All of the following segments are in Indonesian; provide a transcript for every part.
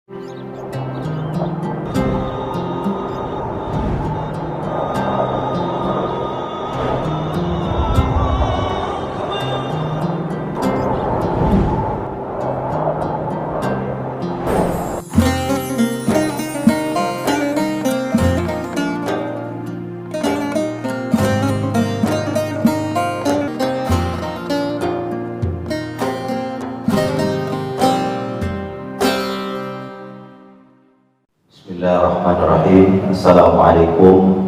Bismillahirrahmanirrahim. Assalamualaikum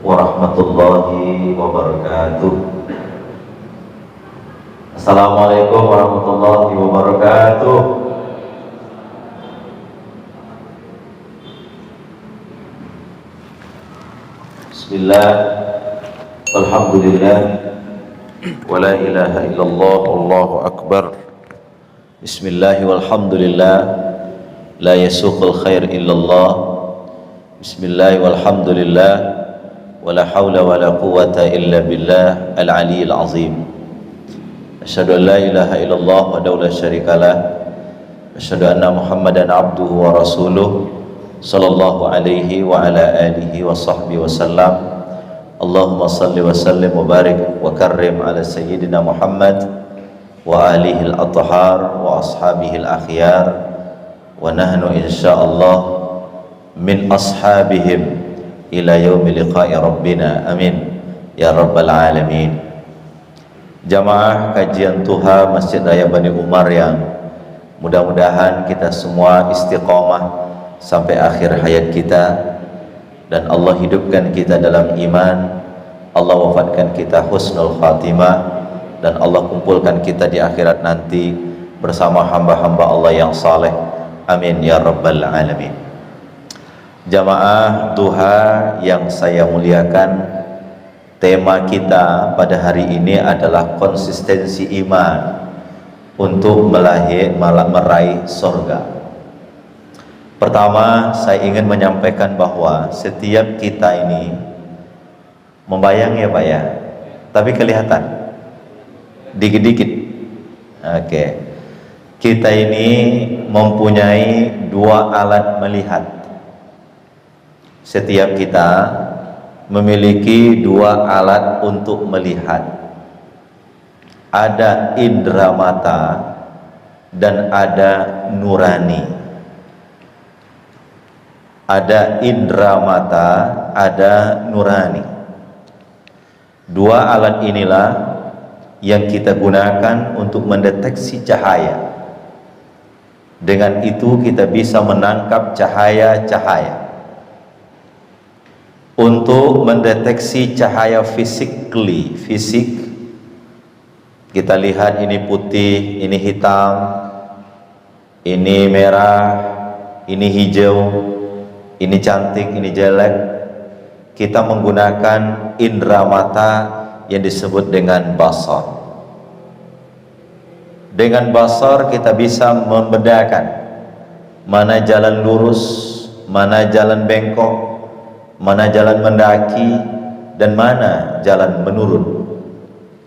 warahmatullahi wabarakatuh. Assalamualaikum warahmatullahi wabarakatuh. Bismillah, alhamdulillah, wa la ilaha illallah, Allahu akbar. Bismillah walhamdulillah, la yasuqul khair illallah. Bismillah walhamdulillah, wa la hawla wa la quwwata illa billah al-aliyyil azim. Asyhadu an la ilaha illallah wa la syarikalah, asyhadu anna Muhammadan abduhu wa rasuluh sallallahu alaihi wa ala alihi wa sahbihi wa sallam. Allahumma salli wa sallim wa barik wa karrim ala sayyidina Muhammad wa alihi al-athhar wa ashabihi al-akhyar, wa nahnu insyaallah min ashabihim ila yaumi liqa'i rabbina, amin ya rabbal alamin. Jamaah kajian Tuha Masjid Raya Bani Umar yang mudah-mudahan kita semua istiqomah sampai akhir hayat kita, dan Allah hidupkan kita dalam iman, Allah wafatkan kita husnul khatimah, dan Allah kumpulkan kita di akhirat nanti bersama hamba-hamba Allah yang saleh, amin ya rabbal alamin. Jamaah duha yang saya muliakan, tema kita pada hari ini adalah konsistensi iman untuk meraih surga. Pertama, saya ingin menyampaikan bahwa setiap kita ini membayang ya Pak ya, tapi kelihatan dikit-dikit. Oke. Kita ini mempunyai dua alat melihat. Setiap kita memiliki dua alat untuk melihat. Ada indera mata dan ada nurani. Ada indera mata, ada nurani. Dua alat inilah yang kita gunakan untuk mendeteksi cahaya. Dengan itu kita bisa menangkap cahaya-cahaya. Untuk mendeteksi cahaya fisik, kita lihat ini putih, ini hitam, ini merah, ini hijau, ini cantik, ini jelek. Kita menggunakan indera mata yang disebut dengan basar. Dengan basar kita bisa membedakan mana jalan lurus, mana jalan bengkok, mana jalan mendaki, dan mana jalan menurun.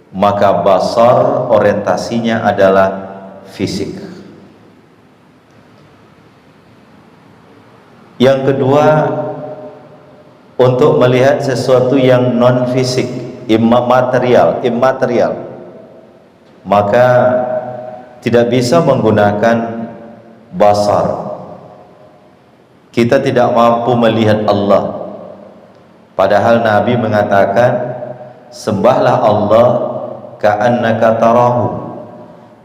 Maka basar orientasinya adalah fisik. Yang kedua, untuk melihat sesuatu yang non fisik, immaterial, maka tidak bisa menggunakan basar. Kita tidak mampu melihat Allah. Padahal Nabi mengatakan, sembahlah Allah ka'annaka tarahu,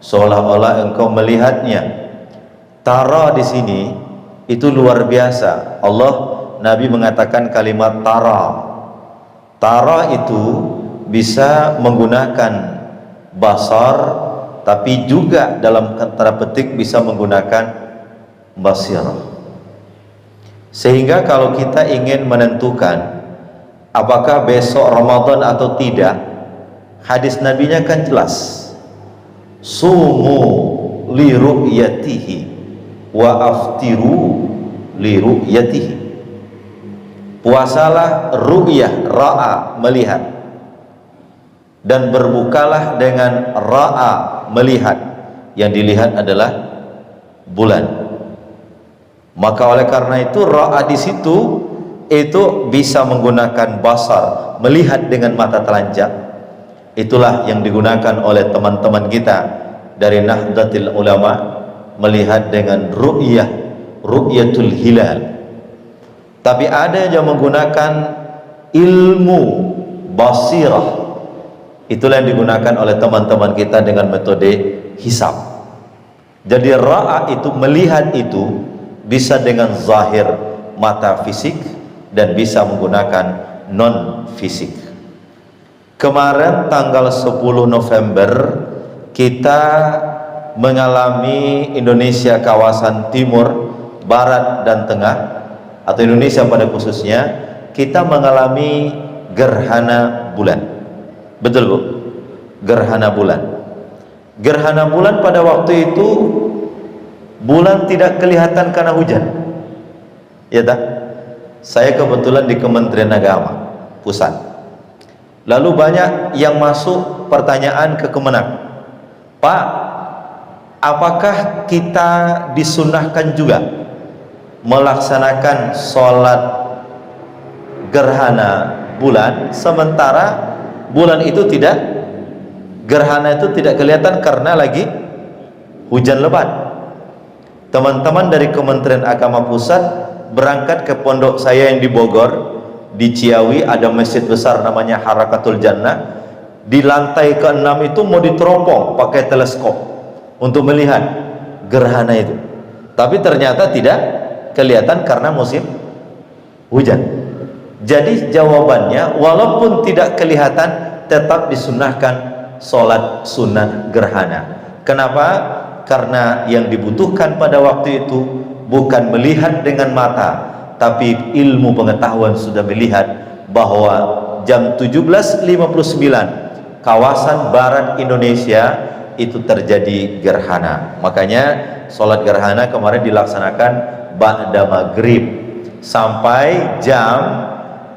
seolah-olah engkau melihatnya. Tara di sini itu luar biasa. Nabi mengatakan kalimat tara. Tara itu bisa menggunakan basar, tapi juga dalam tanda petik bisa menggunakan basirah. Sehingga kalau kita ingin menentukan apakah besok Ramadan atau tidak, hadis nabinya kan jelas, sumu li ru'yatihi wa aftiru li ru'yatihi. Puasalah ru'yah, ra'a, melihat, dan berbukalah dengan ra'a, melihat. Yang dilihat adalah bulan. Maka oleh karena itu ra'a di situ itu bisa menggunakan basar, melihat dengan mata telanjang. Itulah yang digunakan oleh teman-teman kita dari Nahdlatul Ulama, melihat dengan ru'yatul hilal. Tapi ada yang menggunakan ilmu basirah. Itulah yang digunakan oleh teman-teman kita dengan metode hisab. Jadi ra'a itu, melihat itu bisa dengan zahir mata fisik dan bisa menggunakan non fisik. Kemarin tanggal 10 November kita mengalami Indonesia kawasan timur, barat dan tengah, atau Indonesia pada khususnya, kita mengalami gerhana bulan. Betul Bu? Gerhana bulan. Gerhana bulan pada waktu itu bulan tidak kelihatan karena hujan. Ya tak? Saya kebetulan di Kementerian Agama Pusat. Lalu banyak yang masuk pertanyaan ke Kemenak, Pak, apakah kita disunahkan juga melaksanakan sholat gerhana bulan sementara bulan itu tidak, gerhana itu tidak kelihatan karena lagi hujan lebat? Teman-teman dari Kementerian Agama Pusat berangkat ke pondok saya yang di Bogor, di Ciawi ada masjid besar namanya Harakatul Jannah. Di lantai ke-6 itu mau diteropong pakai teleskop untuk melihat gerhana itu, tapi ternyata tidak kelihatan karena musim hujan. Jadi jawabannya, walaupun tidak kelihatan tetap disunahkan sholat sunat gerhana. Kenapa? Karena yang dibutuhkan pada waktu itu bukan melihat dengan mata, tapi ilmu pengetahuan sudah melihat bahwa jam 17.59 kawasan barat Indonesia itu terjadi gerhana. Makanya sholat gerhana kemarin dilaksanakan ba'da maghrib sampai jam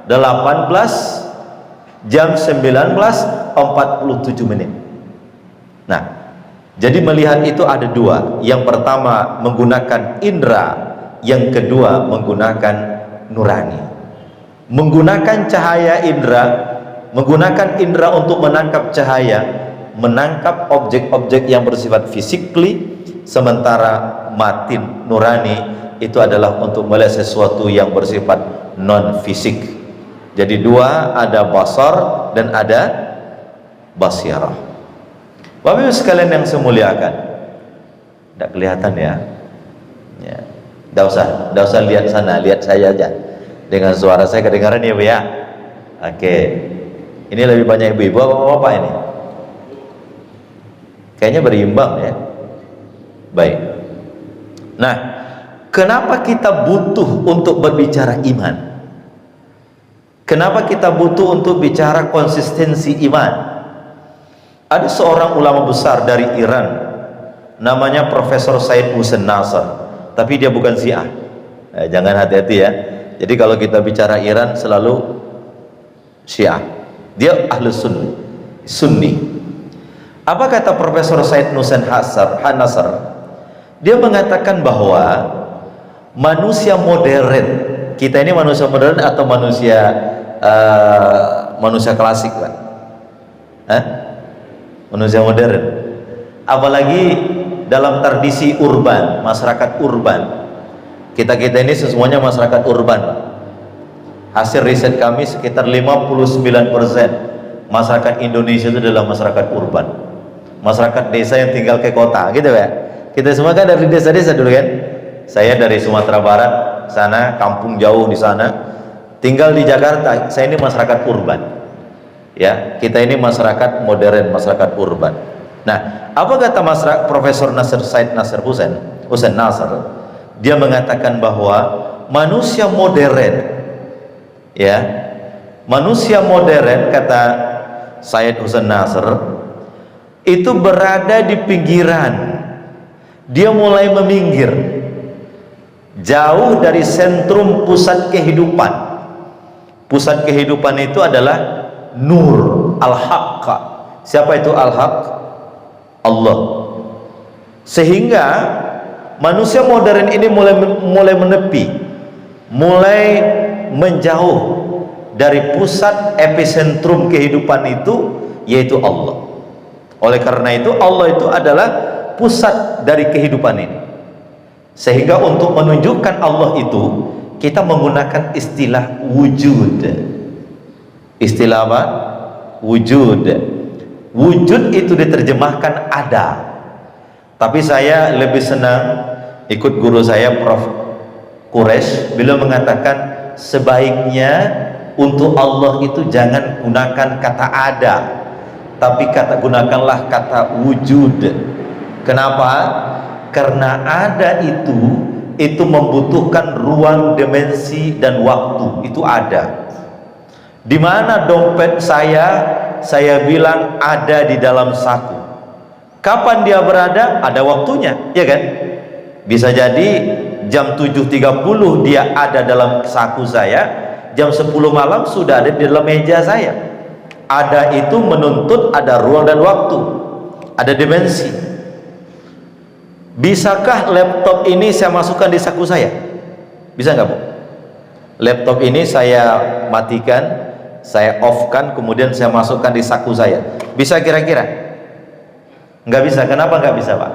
19:47. Nah, jadi melihat itu ada dua. Yang pertama menggunakan indera, yang kedua menggunakan nurani. Menggunakan cahaya indera, menggunakan indera untuk menangkap cahaya, menangkap objek-objek yang bersifat physically, sementara matin nurani itu adalah untuk melihat sesuatu yang bersifat non fisik. Jadi dua, ada basar dan ada basirah. Bapak Ibu sekalian yang saya muliakan, tidak kelihatan ya, ya. Tidak usah lihat sana, lihat saya aja. Dengan suara saya kedengaran ya Bu ya. Oke, ini lebih banyak ibu-ibu apa bapak ini? Kayaknya berimbang ya. Baik. Nah, kenapa kita butuh untuk berbicara iman? Kenapa kita butuh untuk bicara konsistensi iman? Ada seorang ulama besar dari Iran, namanya Profesor Said Hussein Nasr, tapi dia bukan Syiah. Jangan hati-hati ya. Jadi kalau kita bicara Iran selalu Syiah. Dia ahli Sunni. Apa kata Profesor Said Hussein Nasr? Dia mengatakan bahwa manusia modern, kita ini manusia modern atau manusia klasik Pak? Manusia modern, apalagi dalam tradisi urban, masyarakat urban. Kita ini semuanya masyarakat urban. Hasil riset kami sekitar 59% masyarakat Indonesia itu adalah masyarakat urban, masyarakat desa yang tinggal ke kota, gitu ya. Kita semua kan dari desa-desa dulu kan. Saya dari Sumatera Barat sana, kampung jauh di sana, tinggal di Jakarta. Saya ini masyarakat urban. Ya, kita ini masyarakat modern, masyarakat urban. Nah, apa kata Profesor Said Hussein Nasr? Dia mengatakan bahwa manusia modern, ya, manusia modern, kata Said Hussein Nasr, itu berada di pinggiran. Dia mulai meminggir, jauh dari sentrum pusat kehidupan. Pusat kehidupan itu adalah Nur al-Haq. Siapa itu al-Haq? Allah. Sehingga manusia modern ini mulai menepi, mulai menjauh dari pusat epicentrum kehidupan itu, yaitu Allah. Oleh karena itu Allah itu adalah pusat dari kehidupan ini. Sehingga untuk menunjukkan Allah itu kita menggunakan istilah wujud. Istilah apa? Wujud. Wujud itu diterjemahkan ada. Tapi saya lebih senang ikut guru saya Prof. Quraisy. Beliau mengatakan sebaiknya untuk Allah itu jangan gunakan kata ada, tapi gunakanlah kata wujud. Kenapa? Karena ada itu membutuhkan ruang, dimensi, dan waktu. Itu ada. Di mana dompet saya bilang ada di dalam saku. Kapan dia berada? Ada waktunya, ya kan? Bisa jadi jam 7.30 dia ada dalam saku saya, jam 10 malam sudah ada di dalam meja saya. Ada itu menuntut ada ruang dan waktu, ada dimensi. Bisakah laptop ini saya masukkan di saku saya? Bisa nggak, Bu? Laptop ini saya matikan, saya off-kan, kemudian saya masukkan di saku saya. Bisa kira-kira? Nggak bisa. Kenapa nggak bisa, Pak?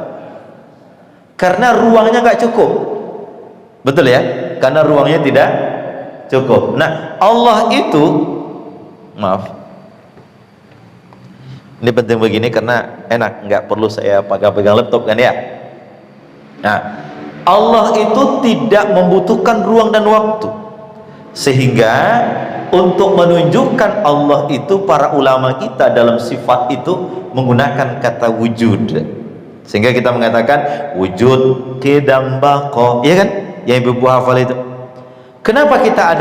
Karena ruangnya nggak cukup. Betul ya? Karena ruangnya tidak cukup. Nah, Allah itu, maaf, ini penting begini karena enak, nggak perlu saya pegang laptop kan ya. Nah, Allah itu tidak membutuhkan ruang dan waktu, sehingga untuk menunjukkan Allah itu para ulama kita dalam sifat itu menggunakan kata wujud, sehingga kita mengatakan wujud qidam baqa, ya kan, yang ibu hafal itu. Kenapa kita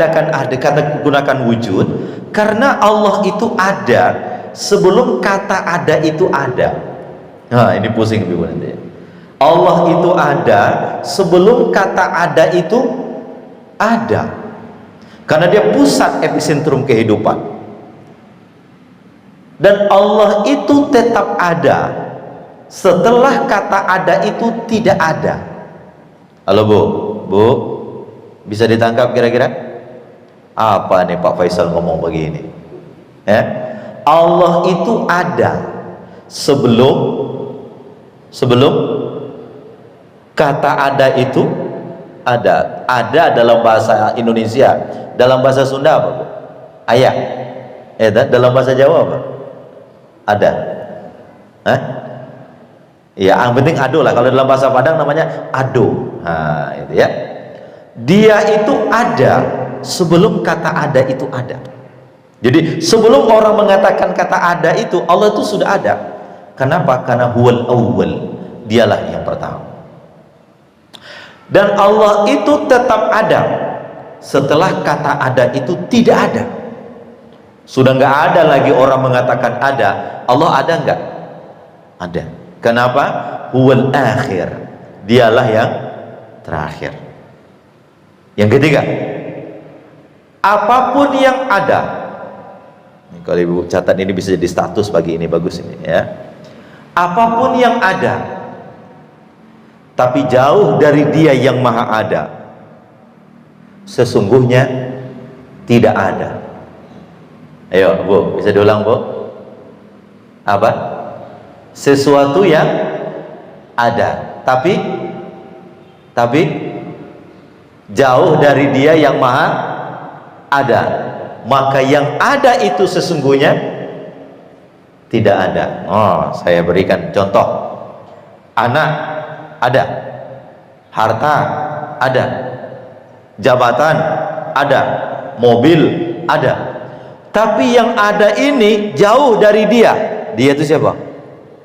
gunakan wujud? Karena Allah itu ada sebelum kata ada itu ada. Nah, ini pusing ibu nanti. Allah itu ada sebelum kata ada itu ada, karena dia pusat epicentrum kehidupan. Dan Allah itu tetap ada setelah kata ada itu tidak ada. Halo Bu, bisa ditangkap kira-kira? Apa nih Pak Faisal ngomong begini? Allah itu ada sebelum kata ada itu ada. Ada dalam bahasa Indonesia, dalam bahasa Sunda apa, Bu? Ayah. Dalam bahasa Jawa apa? Ada. Ya, yang penting ado lah. Kalau dalam bahasa Padang namanya ado. Nah, itu ya. Dia itu ada sebelum kata ada itu ada. Jadi sebelum orang mengatakan kata ada itu, Allah itu sudah ada. Kenapa? Karena huwal awwal. Dialah yang pertama. Dan Allah itu tetap ada setelah kata ada itu tidak ada. Sudah nggak ada lagi orang mengatakan ada. Allah ada nggak? Ada. Kenapa? Huwal akhir. Dialah yang terakhir. Yang ketiga, apapun yang ada. Kalau ibu catat ini bisa jadi status pagi ini, bagus ini ya. Apapun yang ada tapi jauh dari Dia yang Maha Ada, sesungguhnya tidak ada. Ayo Bu, bisa diulang Bu? Apa? Sesuatu yang ada tapi jauh dari Dia yang Maha Ada, maka yang ada itu sesungguhnya tidak ada. Oh, saya berikan contoh. Anak ada, harta ada, jabatan ada, mobil ada. Tapi yang ada ini jauh dari Dia. Dia itu siapa?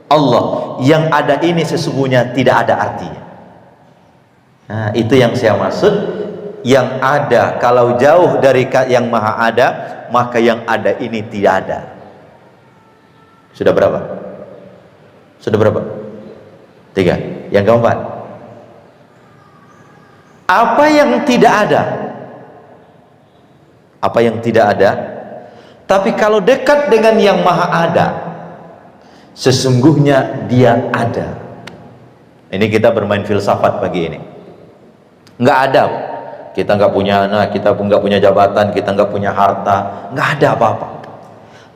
Allah. Yang ada ini sesungguhnya tidak ada artinya. Nah, itu yang saya maksud. Yang ada, kalau jauh dari yang Maha Ada, maka yang ada ini tidak ada. Sudah berapa? Sudah berapa? 3. Yang keempat, apa yang tidak ada? Apa yang tidak ada? Tapi kalau dekat dengan yang Maha Ada, sesungguhnya Dia ada. Ini kita bermain filsafat pagi ini. Nggak ada. Kita nggak punya anak, kita pun nggak punya jabatan, kita nggak punya harta, nggak ada apa-apa.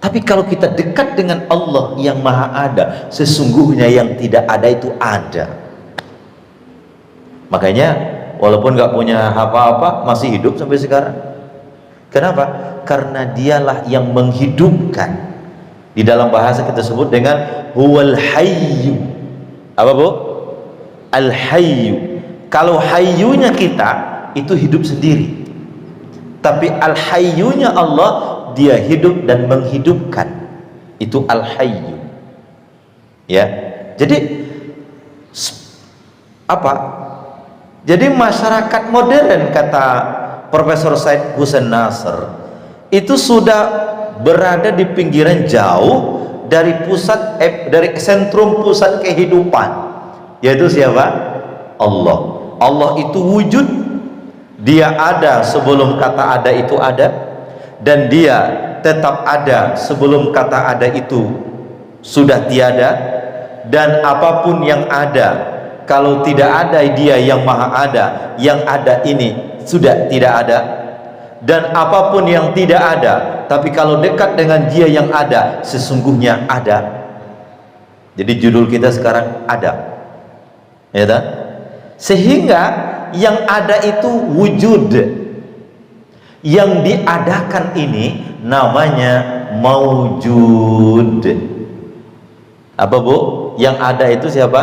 Tapi kalau kita dekat dengan Allah yang maha ada, sesungguhnya yang tidak ada itu ada. Makanya walaupun nggak punya apa-apa, masih hidup sampai sekarang. Kenapa? Karena dialah yang menghidupkan. Di dalam bahasa kita sebut dengan huwal hayyu. Apa bu? Al hayyu. Kalau hayyunya kita itu hidup sendiri, tapi al hayyunya Allah, dia hidup dan menghidupkan. Itu al hayyu. Ya. Jadi apa? Jadi masyarakat modern, kata Profesor Said Hussein Nasr, itu sudah berada di pinggiran jauh dari pusat dari sentrum pusat kehidupan, yaitu siapa? Allah. Allah itu wujud, dia ada sebelum kata ada itu ada, dan dia tetap ada sebelum kata ada itu sudah tiada. Dan apapun yang ada, kalau tidak ada dia yang maha ada, yang ada ini sudah tidak ada. Dan apapun yang tidak ada, tapi kalau dekat dengan dia yang ada, sesungguhnya ada. Jadi judul kita sekarang ada, ya tak? Sehingga yang ada itu wujud, yang diadakan ini namanya maujud. Apa bu? Yang ada itu siapa?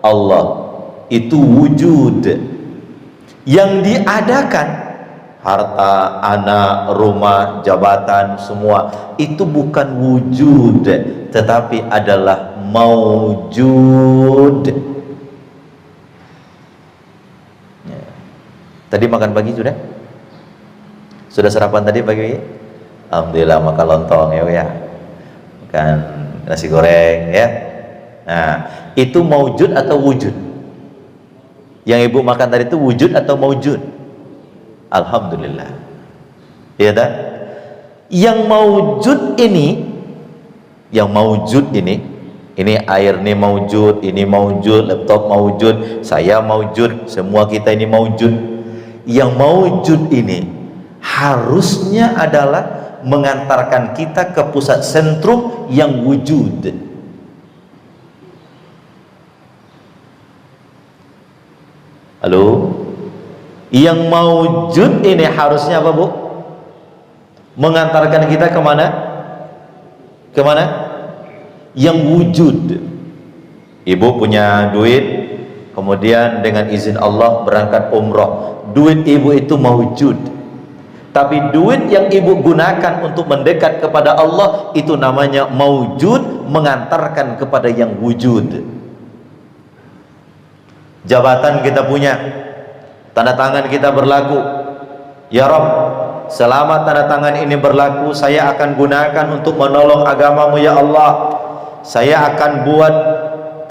Allah. Itu wujud. Yang diadakan harta, anak, rumah, jabatan, semua itu bukan wujud, tetapi adalah maujud. Tadi makan pagi sudah? Sudah sarapan tadi pagi? Alhamdulillah, makan lontong ya. Makan nasi goreng ya. Nah, itu maujud atau wujud? Yang ibu makan tadi itu wujud atau maujud? Alhamdulillah. Ya tak? Yang maujud ini, ini air ini maujud, ini maujud, laptop maujud, saya maujud, semua kita ini maujud. Yang maujud ini harusnya adalah mengantarkan kita ke pusat sentrum yang wujud. Halo? Yang maujud ini harusnya apa bu? Mengantarkan kita kemana? Kemana? Yang wujud. Ibu punya duit, kemudian dengan izin Allah berangkat umroh. Duit ibu itu maujud, tapi duit yang ibu gunakan untuk mendekat kepada Allah itu namanya maujud, mengantarkan kepada yang wujud. Jabatan kita punya, tanda tangan kita berlaku. Ya Rabb, selama tanda tangan ini berlaku, saya akan gunakan untuk menolong agamamu ya Allah. Saya akan buat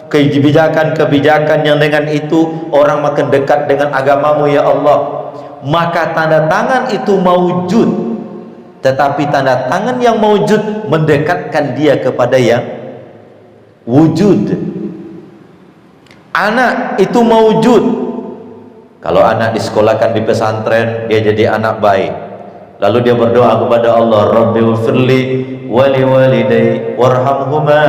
kebijakan-kebijakan yang dengan itu orang makin dekat dengan agamamu ya Allah. Maka tanda tangan itu maujud, tetapi tanda tangan yang maujud mendekatkan dia kepada yang wujud. Anak itu maujud. Kalau anak disekolahkan di pesantren, dia jadi anak baik, lalu dia berdoa kepada Allah, Rabbighfirli wali walidayya warhamhuma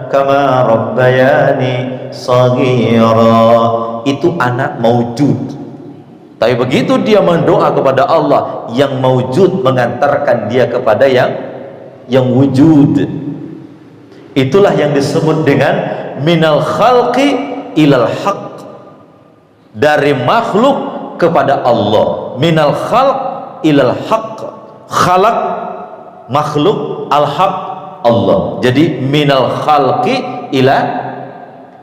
kama rabbayani shaghira. Itu anak maujud. Tapi begitu dia mendoa kepada Allah, yang maujud mengantarkan dia kepada yang wujud. Itulah yang disebut dengan minal khalqi ilal haq, dari makhluk kepada Allah. Minal khalq ilal haq, khalaq makhluk, al haq Allah. Jadi minal khalqi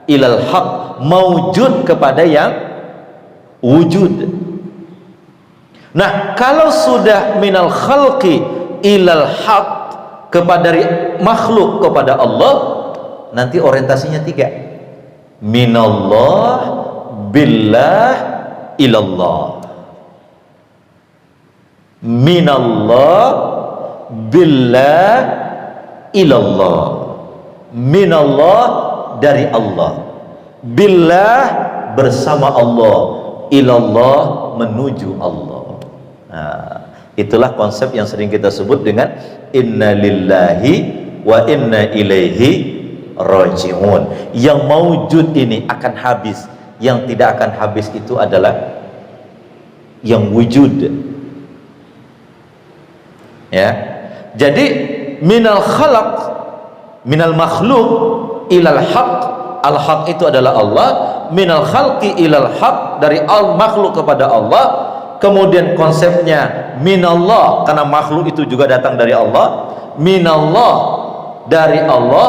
ilal haq, maujud kepada yang wujud. Nah, kalau sudah minal khalqi ilal haq, kepada makhluk kepada Allah, nanti orientasinya tiga. Minallah, billah, ilallah. Minallah, billah, ilallah. Minallah, dari Allah. billah bersama Allah, ilallah menuju Allah. Nah, itulah konsep yang sering kita sebut dengan inna lillahi wa inna ilaihi raji'un. Yang maujud ini akan habis, yang tidak akan habis itu adalah yang wujud. Ya, jadi minal khalaq, minal makhluk ilal haq. Al haq itu adalah Allah. Minal khalqi ilal haq, dari al makhluk kepada Allah. Kemudian konsepnya minallah, karena makhluk itu juga datang dari Allah. Minallah, dari Allah.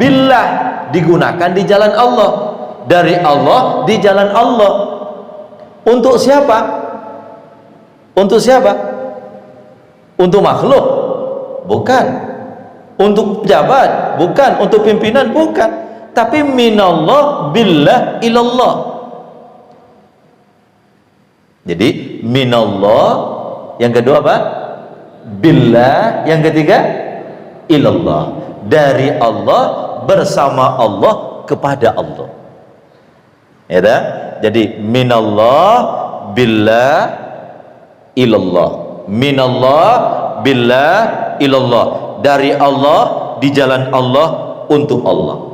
Billah, digunakan di jalan Allah. Dari Allah, di jalan Allah. Untuk siapa? Untuk siapa? Untuk makhluk? Bukan. Untuk pejabat? Bukan. Untuk pimpinan? Bukan. Tapi minallah, billah, ilallah. Jadi minallah, yang kedua apa? Billah, yang ketiga ilallah. Dari Allah, bersama Allah, kepada Allah. Ya dah? Jadi minallah, billah, ilallah. Minallah, billah, ilallah. Dari Allah, di jalan Allah, untuk Allah.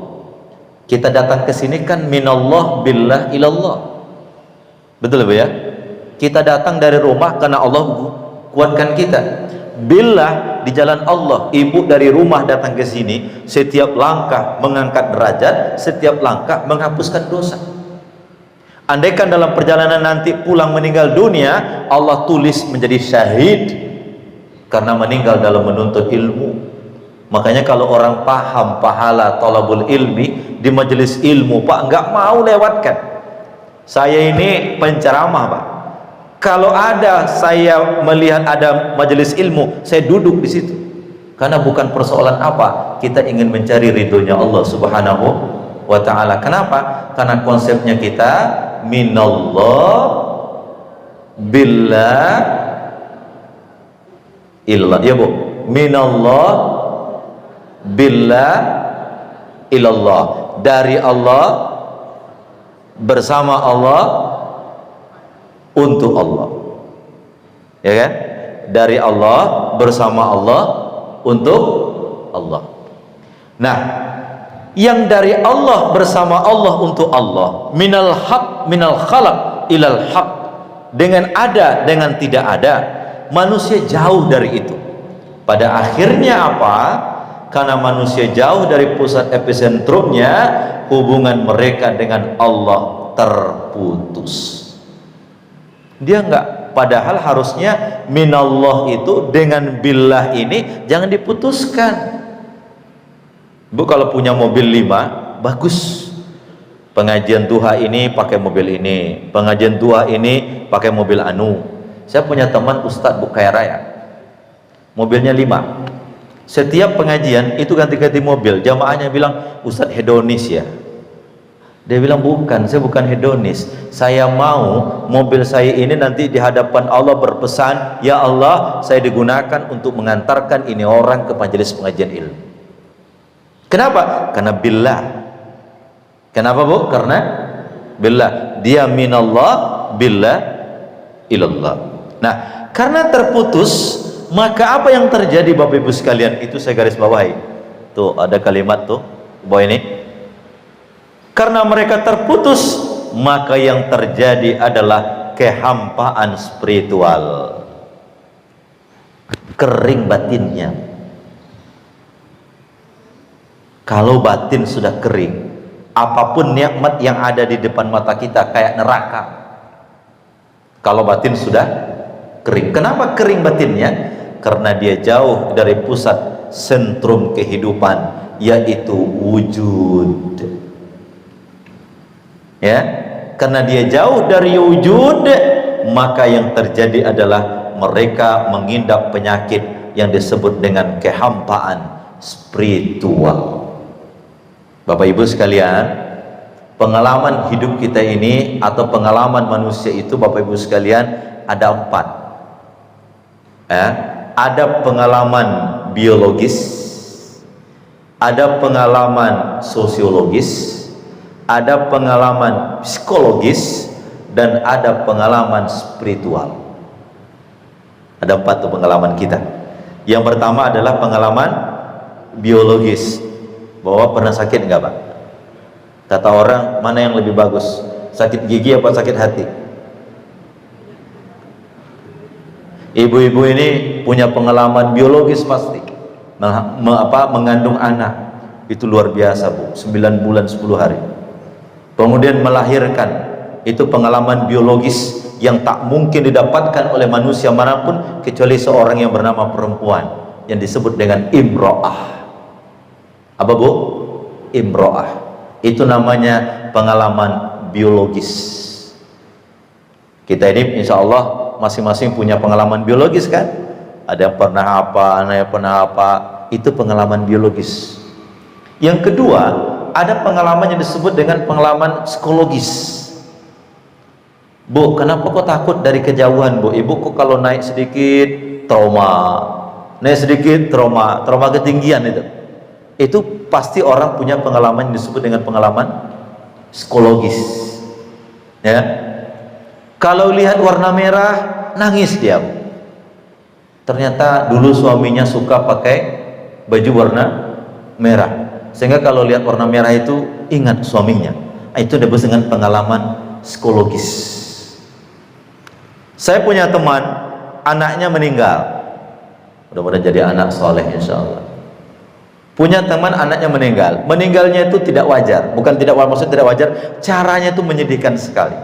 Kita datang ke sini kan minallah, billah, ilallah. Betul Bu ya? Kita datang dari rumah karena Allah kuatkan kita. Billah, di jalan Allah. Ibu dari rumah datang ke sini, setiap langkah mengangkat derajat, setiap langkah menghapuskan dosa. Andaikan dalam perjalanan nanti pulang meninggal dunia, Allah tulis menjadi syahid karena meninggal dalam menuntut ilmu. Makanya kalau orang paham pahala thalabul ilmi di majelis ilmu, Pak, nggak mau lewatkan. Saya ini penceramah, Pak. Kalau ada saya melihat ada majelis ilmu, saya duduk di situ. Karena bukan persoalan apa, kita ingin mencari ridhonya Allah Subhanahu wa ta'ala. Kenapa? Karena konsepnya kita minallah, billah, illallah. Ya Bu, minallah, billah, ilallah. Dari Allah, bersama Allah, untuk Allah. Ya kan? Dari Allah, bersama Allah, untuk Allah. Nah, yang dari Allah, bersama Allah, untuk Allah, minal haq, minal khalaq ilal haq, dengan ada, dengan tidak ada, manusia jauh dari itu. Pada akhirnya apa? Karena manusia jauh dari pusat episentrumnya, hubungan mereka dengan Allah terputus. Dia enggak, padahal harusnya minallah itu dengan billah ini jangan diputuskan. Bu, kalau punya mobil 5, bagus. Pengajian duha ini pakai mobil ini, pengajian duha ini pakai mobil anu. Saya punya teman Ustadz Bu kaya raya, mobilnya 5. Setiap pengajian itu ganti-ganti mobil. Jamaahnya bilang, Ustadz hedonis ya. Dia bilang, bukan, saya bukan hedonis. Saya mau mobil saya ini nanti di hadapan Allah berpesan, ya Allah, saya digunakan untuk mengantarkan ini orang ke majelis pengajian ilmu. Kenapa? Karena billah. Kenapa Bu? Karena billah. Dia minallah, billah, ilallah. Nah, karena terputus, maka apa yang terjadi Bapak Ibu sekalian? Itu saya garis bawahi. Tuh ada kalimat tuh bawah ini. Karena mereka terputus, maka yang terjadi adalah kehampaan spiritual, kering batinnya. Kalau batin sudah kering, apapun nikmat yang ada di depan mata kita kayak neraka. Kalau batin sudah kering. Kenapa kering batinnya? Karena dia jauh dari pusat sentrum kehidupan, yaitu wujud. Ya, karena dia jauh dari wujud, maka yang terjadi adalah mereka mengidap penyakit yang disebut dengan kehampaan spiritual. Bapak Ibu sekalian, pengalaman hidup kita ini atau pengalaman manusia itu, Bapak Ibu sekalian, ada 4. Ada pengalaman biologis, ada pengalaman sosiologis, ada pengalaman psikologis, dan ada pengalaman spiritual. Ada 4 tuh pengalaman kita. Yang pertama adalah pengalaman biologis, bahwa pernah sakit enggak Pak? Kata orang, mana yang lebih bagus, sakit gigi apa sakit hati? Ibu-ibu ini punya pengalaman biologis pasti, mengandung anak, itu luar biasa Bu, 9 bulan 10 hari. Kemudian melahirkan, itu pengalaman biologis yang tak mungkin didapatkan oleh manusia manapun kecuali seorang yang bernama perempuan, yang disebut dengan imro'ah. Apa Bu? Imro'ah. Itu namanya pengalaman biologis. Kita ini insya Allah masing-masing punya pengalaman biologis kan? Ada yang pernah apa, ada yang pernah apa, itu pengalaman biologis. Yang kedua, ada pengalaman yang disebut dengan pengalaman psikologis. Bu, kenapa kok takut dari kejauhan Bu? Ibu kok kalau naik sedikit trauma, naik sedikit trauma ketinggian itu pasti orang punya pengalaman yang disebut dengan pengalaman psikologis, ya. Kalau lihat warna merah nangis dia. Ternyata dulu suaminya suka pakai baju warna merah, sehingga kalau lihat warna merah itu ingat suaminya. Itu disebut dengan pengalaman psikologis. Saya punya teman, anaknya meninggal, mudah-mudahan jadi anak soleh insya Allah. Punya teman, anaknya meninggal. Meninggalnya itu tidak wajar, bukan tidak wajar, maksudnya tidak wajar, caranya itu menyedihkan sekali.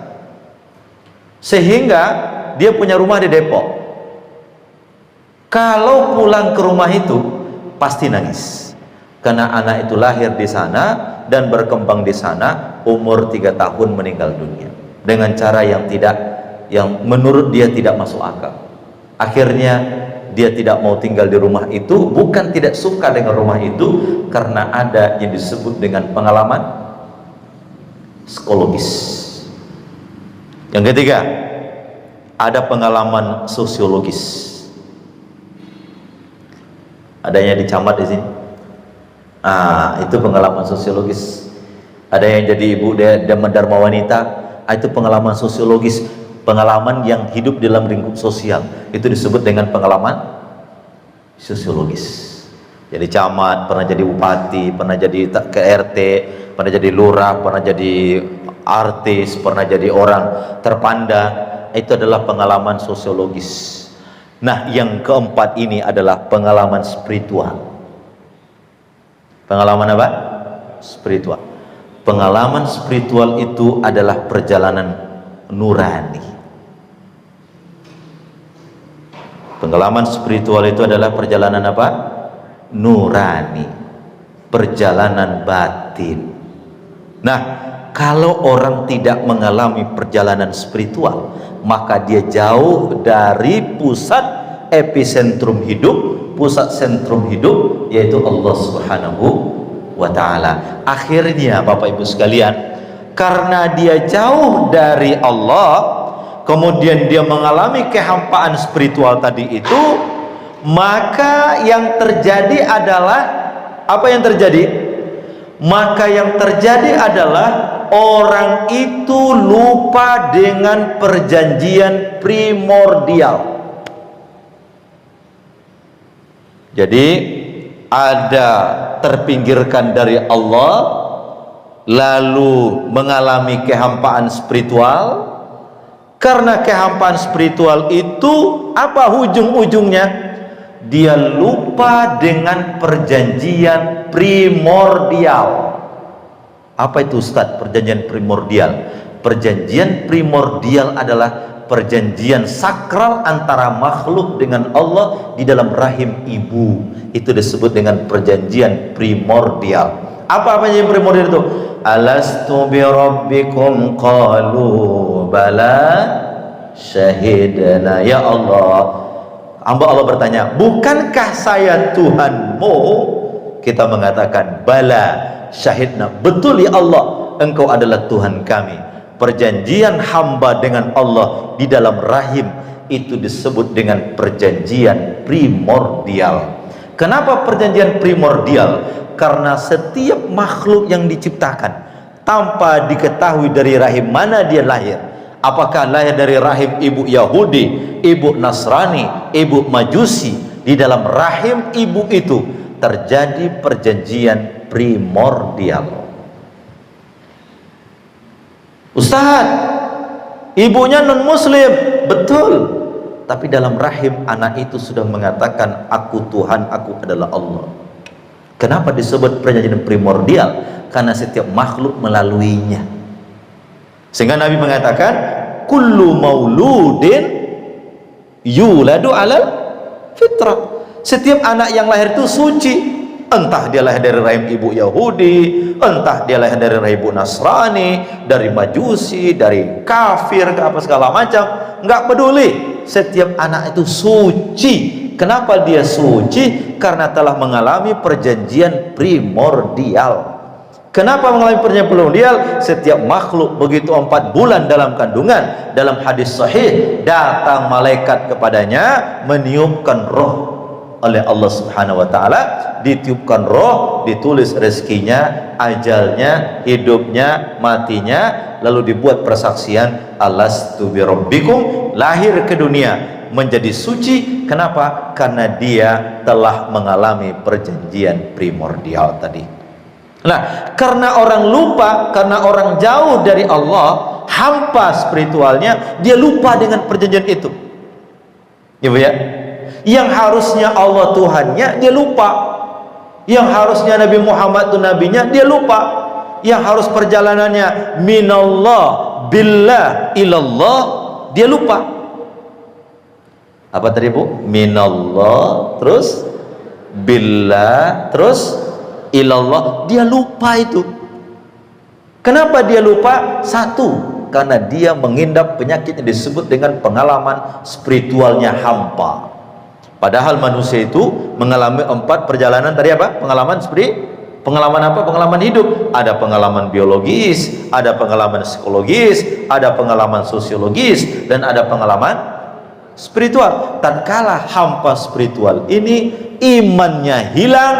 Sehingga dia punya rumah di Depok. Kalau pulang ke rumah itu pasti nangis, karena anak itu lahir di sana dan berkembang di sana, umur 3 tahun meninggal dunia dengan cara yang menurut dia tidak masuk akal. Akhirnya dia tidak mau tinggal di rumah itu, bukan tidak suka dengan rumah itu, karena ada yang disebut dengan pengalaman psikologis. Yang ketiga, ada pengalaman sosiologis. Adanya di camat di sini. Itu pengalaman sosiologis. Ada yang jadi ibu dia Dharma wanita, itu pengalaman sosiologis. Pengalaman yang hidup dalam lingkup sosial, itu disebut dengan pengalaman sosiologis. Jadi camat, pernah jadi bupati, pernah jadi ke RT, pernah jadi lurah, pernah jadi artis, pernah jadi orang terpandang. Itu adalah pengalaman sosiologis. Nah, yang keempat ini adalah pengalaman spiritual. Pengalaman apa? Spiritual. Pengalaman spiritual itu adalah perjalanan nurani. Pengalaman spiritual itu adalah perjalanan apa? Nurani, perjalanan batin. Nah, kalau orang tidak mengalami perjalanan spiritual, maka dia jauh dari pusat epicentrum hidup, pusat sentrum hidup, yaitu Allah Subhanahu wa ta'ala. Akhirnya Bapak Ibu sekalian, karena dia jauh dari Allah, kemudian dia mengalami kehampaan spiritual tadi itu, maka yang terjadi adalah apa yang terjadi? Maka yang terjadi adalah orang itu lupa dengan perjanjian primordial. Jadi ada terpinggirkan dari Allah, lalu mengalami kehampaan spiritual. Karena kehampaan spiritual itu apa ujung-ujungnya? Dia lupa dengan perjanjian primordial. Apa itu Ustaz perjanjian primordial? Perjanjian primordial adalah perjanjian sakral antara makhluk dengan Allah di dalam rahim ibu. Itu disebut dengan perjanjian primordial. Apa perjanjian primordial itu? Alastu bi rabbikum qalu bala syahidna. Ya Allah, hamba Allah bertanya, bukankah saya Tuhanmu? Kita mengatakan bala syahidna, betul ya Allah, engkau adalah Tuhan kami. Perjanjian hamba dengan Allah di dalam rahim itu disebut dengan perjanjian primordial. Kenapa perjanjian primordial? Karena setiap makhluk yang diciptakan tanpa diketahui dari rahim mana dia lahir. Apakah lahir dari rahim ibu Yahudi, ibu Nasrani, ibu Majusi? Di dalam rahim ibu itu terjadi perjanjian primordial. Ustaz, ibunya non muslim, betul, tapi dalam rahim anak itu sudah mengatakan aku Tuhan, aku adalah Allah. Kenapa disebut perjanjian primordial? Karena setiap makhluk melaluinya. Sehingga Nabi mengatakan kullu mauludin yuladu alal fitrah. Setiap anak yang lahir itu suci, entah dia lahir dari rahim ibu Yahudi, entah dia lahir dari rahim ibu Nasrani, dari Majusi, dari kafir, ke apa segala macam, nggak peduli. Setiap anak itu suci. Kenapa dia suci? Karena telah mengalami perjanjian primordial. Kenapa mengalami perjanjian primordial? Setiap makhluk begitu 4 bulan dalam kandungan, dalam hadis sahih, datang malaikat kepadanya meniupkan roh oleh Allah Subhanahu wa taala, ditiupkan roh, ditulis rezekinya, ajalnya, hidupnya, matinya, lalu dibuat persaksian alastu birabbikum, lahir ke dunia menjadi suci. Kenapa? Karena dia telah mengalami perjanjian primordial tadi. Nah, karena orang lupa, karena orang jauh dari Allah, hampa spiritualnya, dia lupa dengan perjanjian itu. Ibu ya, yang harusnya Allah Tuhannya, dia lupa. Yang harusnya Nabi Muhammad itu nabinya, dia lupa. Yang harus perjalanannya minallah billah ilallah, dia lupa. Apa tadi Bu? Minallah, terus billah, terus ilallah, dia lupa itu. Kenapa dia lupa? Satu, karena dia mengidap penyakit yang disebut dengan pengalaman spiritualnya hampa. Padahal manusia itu mengalami 4 perjalanan tadi apa? Pengalaman apa? Pengalaman hidup. Ada pengalaman biologis, ada pengalaman psikologis, ada pengalaman sosiologis, dan ada pengalaman spiritual. Tatkala hampa spiritual ini imannya hilang,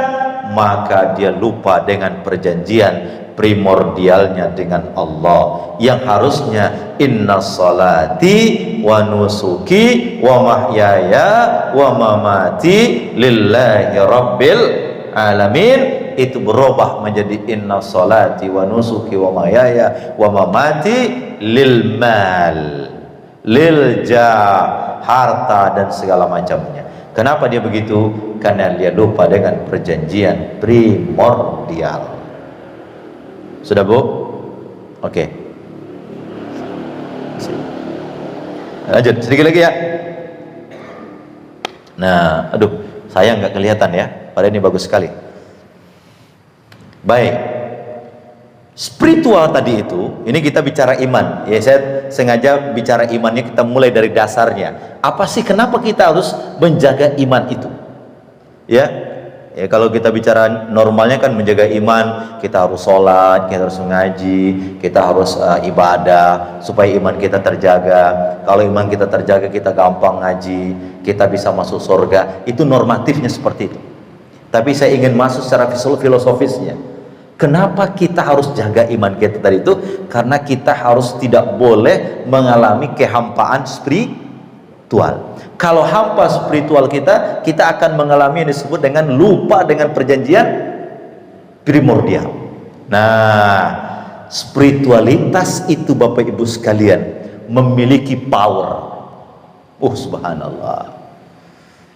maka dia lupa dengan perjanjian primordialnya dengan Allah, yang harusnya inna salati wa nusuki wa mahyaya wa mamati lillahi rabbil alamin, itu berubah menjadi inna salati wa nusuki wa mahyaya wa mamati lil mal, lil jah, harta dan segala macamnya. Kenapa dia begitu? Karena dia lupa dengan perjanjian primordial. Sudah Bu? Oke. Lanjut sedikit lagi ya. Nah, aduh, saya nggak kelihatan ya. Padahal ini bagus sekali. Baik. Spiritual tadi itu, ini kita bicara iman. Ya, saya sengaja bicara imannya, kita mulai dari dasarnya. Apa sih, kenapa kita harus menjaga iman itu? Ya, kalau kita bicara normalnya kan menjaga iman, kita harus sholat, kita harus mengaji, kita harus ibadah supaya iman kita terjaga. Kalau iman kita terjaga, kita gampang ngaji, kita bisa masuk surga. Itu normatifnya seperti itu. Tapi saya ingin masuk secara filosofisnya. Kenapa kita harus jaga iman kita tadi itu? Karena kita harus tidak boleh mengalami kehampaan spiritual. Kalau hampa spiritual kita akan mengalami yang disebut dengan lupa dengan perjanjian primordial. Nah, spiritualitas itu Bapak Ibu sekalian memiliki power. Subhanallah.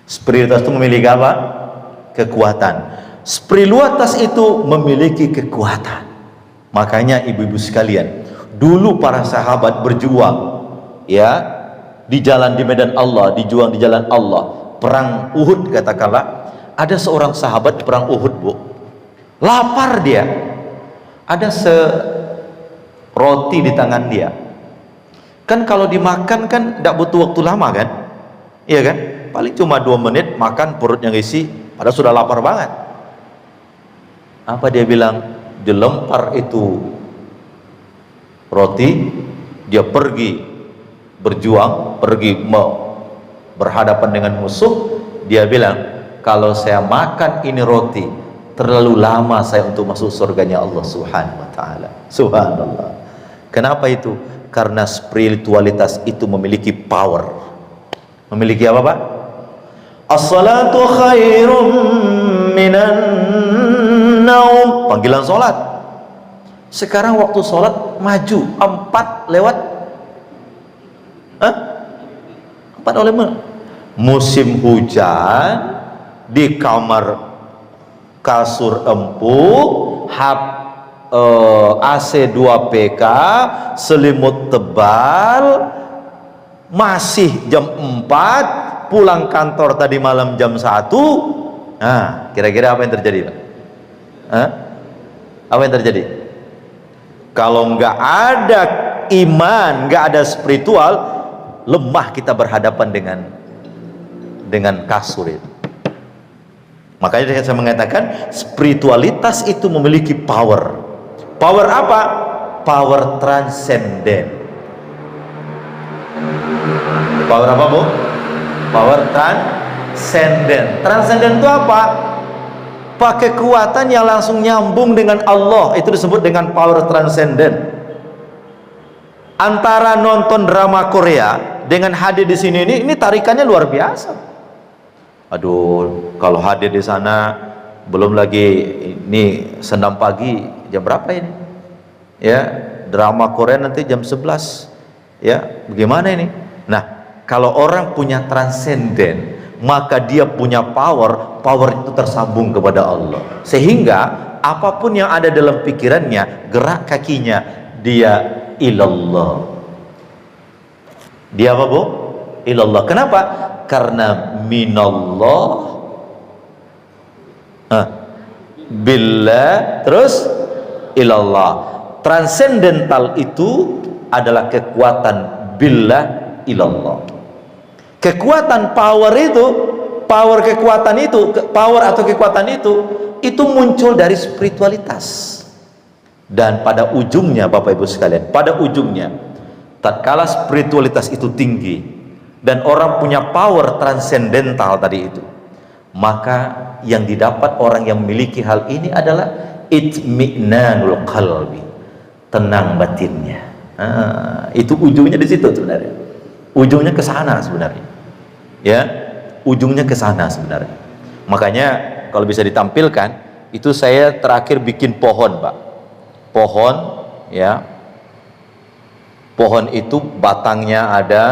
Spiritualitas itu memiliki apa? Kekuatan. Spiritualitas itu memiliki kekuatan. Makanya ibu-ibu sekalian, dulu para sahabat berjuang ya di jalan, di medan Allah, dijuang di jalan Allah. Perang Uhud katakanlah, ada seorang sahabat di perang Uhud Bu, lapar dia, ada roti di tangan dia. Kan kalau dimakan kan tidak butuh waktu lama kan, iya kan, paling cuma 2 menit makan, perutnya ngisi, padahal sudah lapar banget. Apa dia bilang? Dilempar itu roti, dia pergi berjuang, pergi berhadapan dengan musuh. Dia bilang, kalau saya makan ini roti terlalu lama saya untuk masuk surganya Allah Subhanahu wa taala. Subhanallah. Kenapa itu? Karena spiritualitas itu memiliki power. Memiliki apa, Pak? As-salatu khairum minan naum. Panggilan salat. Sekarang waktu salat maju 4 lewat 4 oleh musim hujan, di kamar kasur empuk, AC 2 PK, selimut tebal, masih jam 4, pulang kantor tadi malam jam 1. Nah, kira-kira apa yang terjadi, Pak? Apa yang terjadi? Kalau nggak ada iman, nggak ada spiritual, lemah kita berhadapan dengan kasur itu. Makanya saya mengatakan spiritualitas itu memiliki power. Power apa? Power transenden. Power apa, Bu? Power transenden. Transenden itu apa? Pakai kekuatan yang langsung nyambung dengan Allah. Itu disebut dengan power transenden. Antara nonton drama Korea dengan hadir di sini ini tarikannya luar biasa. Aduh, kalau hadir di sana, belum lagi ini senam pagi jam berapa ini? Ya, drama Korea nanti jam 11. Ya, bagaimana ini? Nah, kalau orang punya transenden, maka dia punya power itu tersambung kepada Allah. Sehingga apapun yang ada dalam pikirannya, gerak kakinya, dia ilallah. Dia apa, Bu? Ilallah. Kenapa? Karena minallah, billah, terus ilallah. Transcendental itu adalah kekuatan billah ilallah. Kekuatan power itu, power atau kekuatan itu muncul dari spiritualitas. Dan pada ujungnya, Bapak Ibu sekalian, pada ujungnya, tatkala spiritualitas itu tinggi dan orang punya power transendental tadi itu, maka yang didapat orang yang memiliki hal ini adalah itmi'nanul qalbi, tenang batinnya. Itu ujungnya di situ sebenarnya. Ujungnya ke sana sebenarnya. Ya, ujungnya ke sana sebenarnya. Makanya kalau bisa ditampilkan, itu saya terakhir bikin pohon, Pak. Pohon, ya. Pohon itu batangnya ada,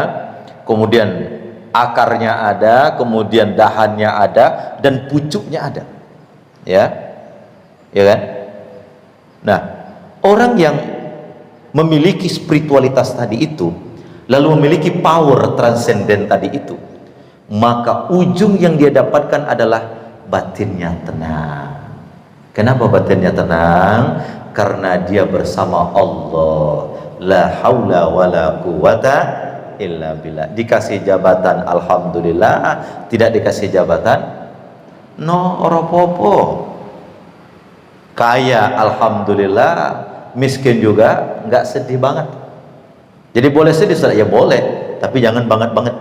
kemudian akarnya ada, kemudian dahannya ada, dan pucuknya ada. Ya. Ya kan? Nah, orang yang memiliki spiritualitas tadi itu, lalu memiliki power transenden tadi itu, maka ujung yang dia dapatkan adalah batinnya tenang. Kenapa batinnya tenang? Karena dia bersama Allah. La haula wala quwata illa billah. Dikasih jabatan alhamdulillah, tidak dikasih jabatan no oropopo. Kaya alhamdulillah, miskin juga nggak sedih banget. Jadi boleh sedih, ya boleh, tapi jangan banget-banget.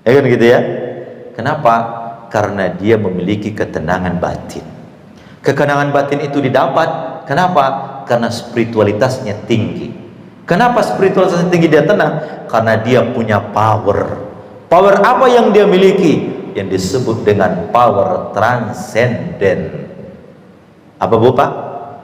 Ya kan gitu ya. Kenapa? Karena dia memiliki ketenangan batin. Ketenangan batin itu didapat. Kenapa? Karena spiritualitasnya tinggi. Kenapa spiritualitasnya tinggi dia tenang? Karena dia punya power. Power apa yang dia miliki? Yang disebut dengan power transenden. Apa, Bu, Pak?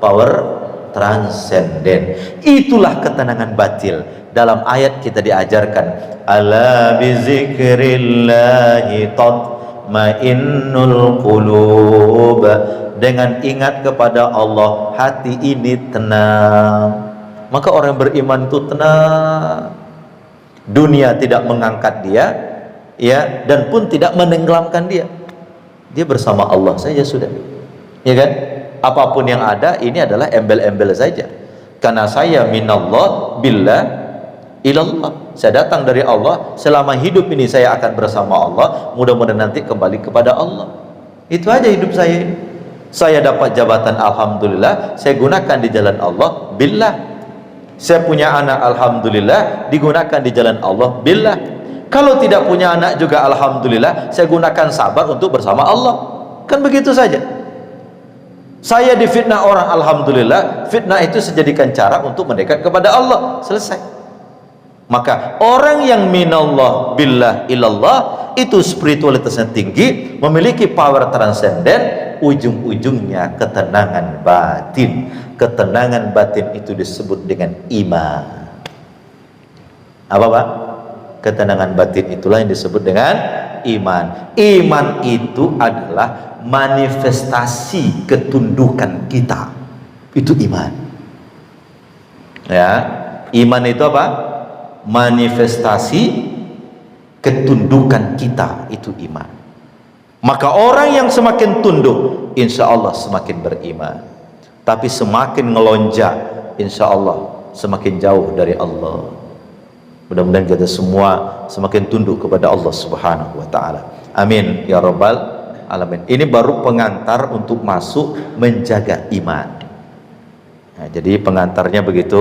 Power transenden. Itulah ketenangan batin. Dalam ayat kita diajarkan, ala bizikrillahi tatmainnul qulub. Dengan ingat kepada Allah, hati ini tenang. Maka orang beriman itu tenang. Dunia tidak mengangkat dia, ya, dan pun tidak menenggelamkan dia. Dia bersama Allah saja sudah. Ya kan? Apapun yang ada, ini adalah embel-embel saja. Karena saya minallah billah ilallah. Saya datang dari Allah, selama hidup ini saya akan bersama Allah, mudah-mudahan nanti kembali kepada Allah. Itu aja hidup saya ini. Saya dapat jabatan alhamdulillah, saya gunakan di jalan Allah billah. Saya punya anak alhamdulillah, digunakan di jalan Allah billah. Kalau tidak punya anak juga alhamdulillah, saya gunakan sabar untuk bersama Allah. Kan begitu saja. Saya difitnah orang, alhamdulillah, fitnah itu sejadikan cara untuk mendekat kepada Allah. Selesai. Maka orang yang minallah billah ilallah itu spiritualitasnya tinggi, memiliki power transenden, ujung-ujungnya ketenangan batin. Ketenangan batin itu disebut dengan iman. Apa Pak? Ketenangan batin itulah yang disebut dengan iman. Iman itu adalah manifestasi ketundukan kita. Itu iman. Ya, iman itu apa? Manifestasi ketundukan kita, itu iman. Maka orang yang semakin tunduk, insya Allah semakin beriman. Tapi semakin ngelonjak, insya Allah semakin jauh dari Allah. Mudah-mudahan kita semua semakin tunduk kepada Allah Subhanahu wa ta'ala. Amin ya rabbal alamin. Ini baru pengantar untuk masuk menjaga iman. Nah, jadi pengantarnya begitu.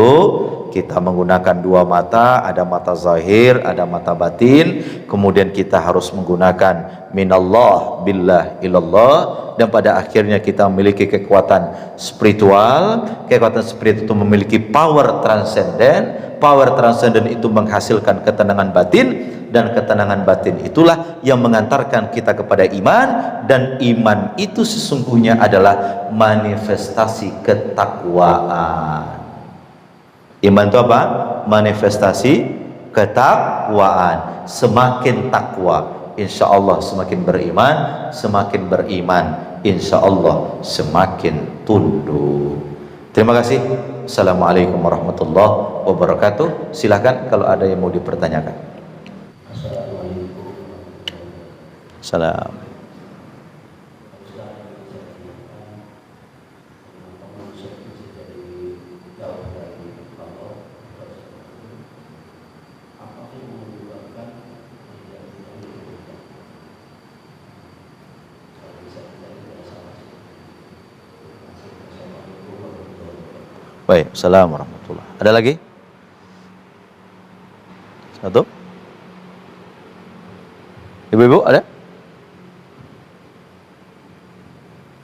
Kita menggunakan dua mata, ada mata zahir, ada mata batin. Kemudian kita harus menggunakan minallah billah ilallah, dan pada akhirnya kita memiliki kekuatan spiritual. Kekuatan spiritual itu memiliki power transenden. Power transenden itu menghasilkan ketenangan batin, dan ketenangan batin itulah yang mengantarkan kita kepada iman, dan iman itu sesungguhnya adalah manifestasi ketakwaan. Iman itu apa? Manifestasi ketakwaan. Semakin takwa, insya Allah semakin beriman. Semakin beriman, insya Allah semakin tunduk. Terima kasih. Assalamualaikum warahmatullahi wabarakatuh. Silahkan kalau ada yang mau dipertanyakan. Salam. Baik, assalamualaikum warahmatullahi wabarakatuh. Ada lagi? Satu? Ibu-ibu ada?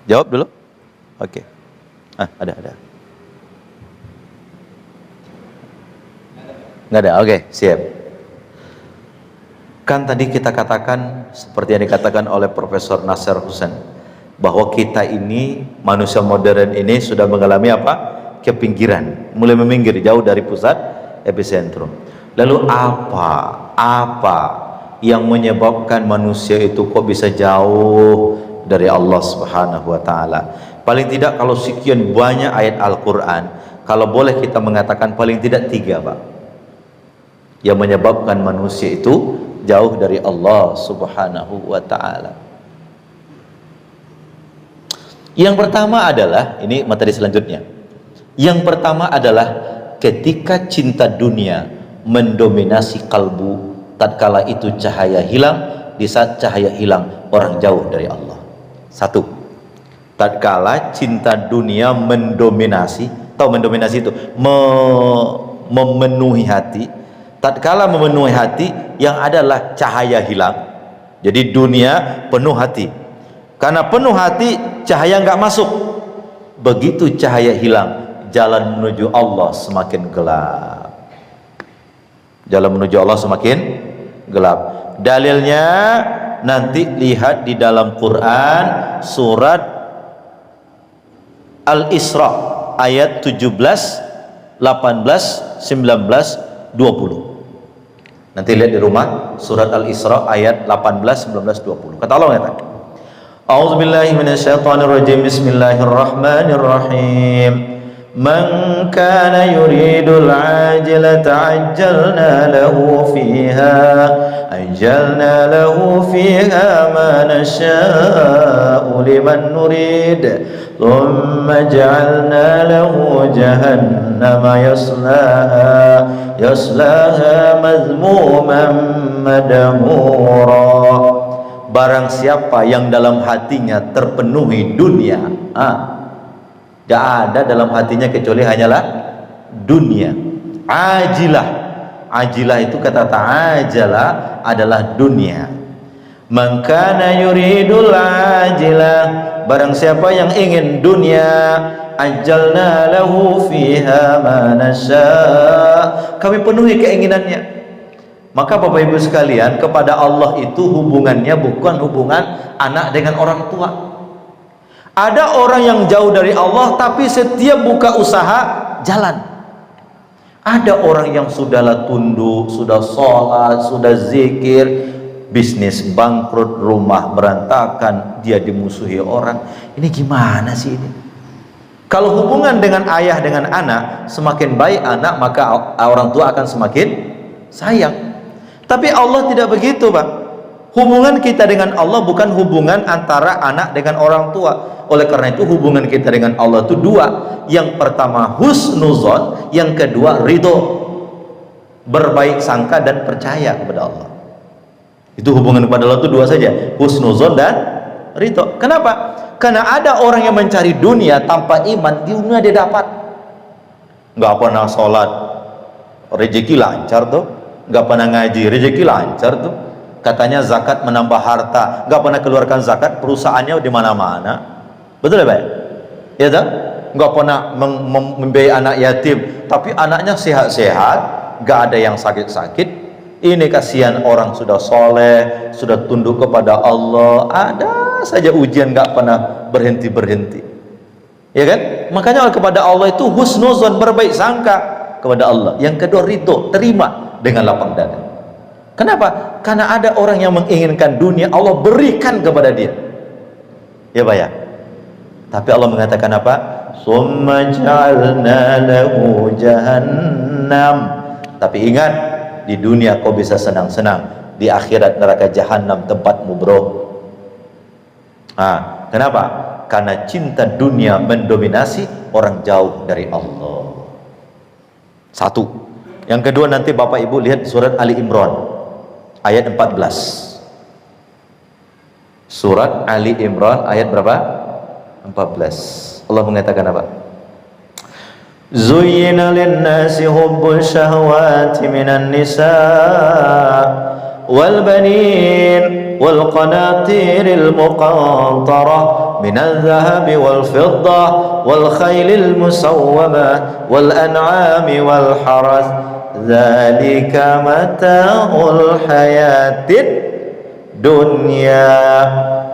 Jawab dulu. Oke. Ada. Nggak ada. Oke, siap. Kan tadi kita katakan seperti yang dikatakan oleh Profesor Nasir Husain, bahwa kita ini manusia modern ini sudah mengalami apa? Kepinggiran, mulai meminggir jauh dari pusat epicentrum. Lalu apa yang menyebabkan manusia itu kok bisa jauh dari Allah Subhanahu wa ta'ala? Paling tidak kalau sekian banyak ayat Al-Quran, kalau boleh kita mengatakan paling tidak 3 Pak, yang menyebabkan manusia itu jauh dari Allah Subhanahu wa ta'ala. Yang pertama adalah, ini materi selanjutnya. Yang pertama adalah ketika cinta dunia mendominasi kalbu, tatkala itu cahaya hilang. Di saat cahaya hilang, orang jauh dari Allah. Satu, tatkala cinta dunia mendominasi, tahu mendominasi itu memenuhi hati. Tatkala memenuhi hati, yang adalah cahaya hilang. Jadi dunia penuh hati. Karena penuh hati, cahaya nggak masuk. Begitu cahaya hilang, jalan menuju Allah semakin gelap. Jalan menuju Allah semakin gelap. Dalilnya nanti lihat di dalam Quran surat Al-Isra ayat 17, 18, 19, 20. Nanti lihat di rumah surat Al-Isra ayat 18, 19, 20. Kata Allah mengatakan, A'udzubillahi minasyaitonirrajim. Bismillahirrahmanirrahim. Man kana yuridul ajilata ajjalna lahu fiha ma nasha'u liman nurid thumma ja'alna lahu jahannama yaslaha madhmuman madhura. Barang siapa yang dalam hatinya terpenuhi dunia, tidak ada dalam hatinya kecuali hanyalah dunia. Ajilah itu kata ta'ajala adalah dunia. Man kana yuridul ajilah, barang siapa yang ingin dunia, ajalna lahu fiha ma nasya, kami penuhi keinginannya. Maka Bapak Ibu sekalian, kepada Allah itu hubungannya bukan hubungan anak dengan orang tua. Ada orang yang jauh dari Allah tapi setiap buka usaha jalan. Ada orang yang sudahlah tunduk, sudah sholat, sudah zikir, bisnis bangkrut, rumah berantakan, dia dimusuhi orang. Ini gimana sih ini? Kalau hubungan dengan ayah dengan anak semakin baik anak, maka orang tua akan semakin sayang. Tapi Allah tidak begitu, Pak. Hubungan kita dengan Allah bukan hubungan antara anak dengan orang tua. Oleh karena itu hubungan kita dengan Allah itu dua. Yang pertama husnuzon, yang kedua ridho, berbaik sangka dan percaya kepada Allah. Itu hubungan kepada Allah itu dua saja, husnuzon dan ridho. Kenapa? Karena ada orang yang mencari dunia tanpa iman, di dunia dia dapat. Nggak pernah sholat, rezeki lancar tuh. Nggak pernah ngaji, rezeki lancar tuh. Katanya zakat menambah harta, nggak pernah keluarkan zakat, perusahaannya di mana-mana. Betul ya, Pak? Ya tak? Nggak pernah membiayai anak yatim, tapi anaknya sehat-sehat, nggak ada yang sakit-sakit. Ini kasihan orang sudah soleh, sudah tunduk kepada Allah, ada saja ujian nggak pernah berhenti-berhenti. Ya kan? Makanya kepada Allah itu husnuzon, berbaik sangka kepada Allah. Yang kedua ridho, terima dengan lapang dada. Kenapa? Karena ada orang yang menginginkan dunia, Allah berikan kepada dia. Ya Pak ya? Tapi Allah mengatakan apa? Summa ja'alna lahu jahannam. Tapi ingat, di dunia kau bisa senang-senang, di akhirat neraka jahanam tempatmu, bro. Kenapa? Karena cinta dunia mendominasi orang jauh dari Allah. Satu. Yang kedua, nanti Bapak Ibu lihat surat Ali Imran ayat 14. Surat Ali Imran ayat berapa? 14. Allah mengatakan apa? Zuyyina lin-nasi hubbul syahawati minan nisa' wal banin wal qanatiril muqantarah minal dhahabi wal fiddah wal khaylil musawwamah wal an'ami wal harath dzalika mata'ul hayatid dunya.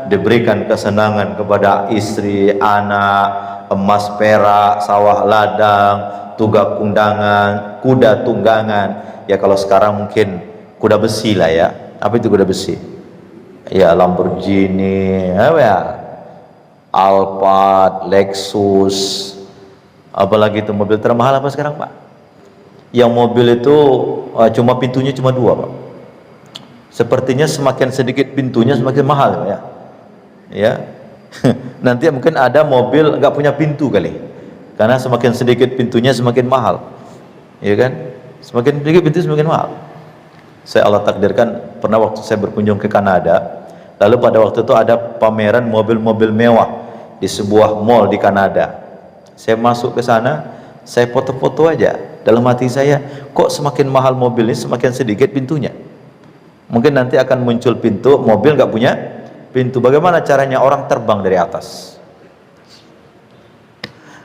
Diberikan kesenangan kepada istri, anak, emas perak, sawah ladang, tunggak kundangan, kuda tunggangan. Ya kalau sekarang mungkin kuda besi lah ya. Apa itu kuda besi? Ya Lamborghini, apa ya? Alphard, Lexus, apalagi itu mobil termahal apa sekarang, Pak? Yang mobil itu cuma pintunya cuma dua, Pak. Sepertinya semakin sedikit pintunya semakin mahal, ya. Ya, nanti mungkin ada mobil nggak punya pintu kali, karena semakin sedikit pintunya semakin mahal, ya kan? Semakin sedikit pintu semakin mahal. Allah takdirkan pernah waktu saya berkunjung ke Kanada, lalu pada waktu itu ada pameran mobil-mobil mewah di sebuah mall di Kanada. Saya masuk ke sana, saya foto-foto aja. Dalam hati saya, kok semakin mahal mobil ini semakin sedikit pintunya. Mungkin nanti akan muncul pintu, mobil nggak punya pintu. Bagaimana caranya orang terbang dari atas?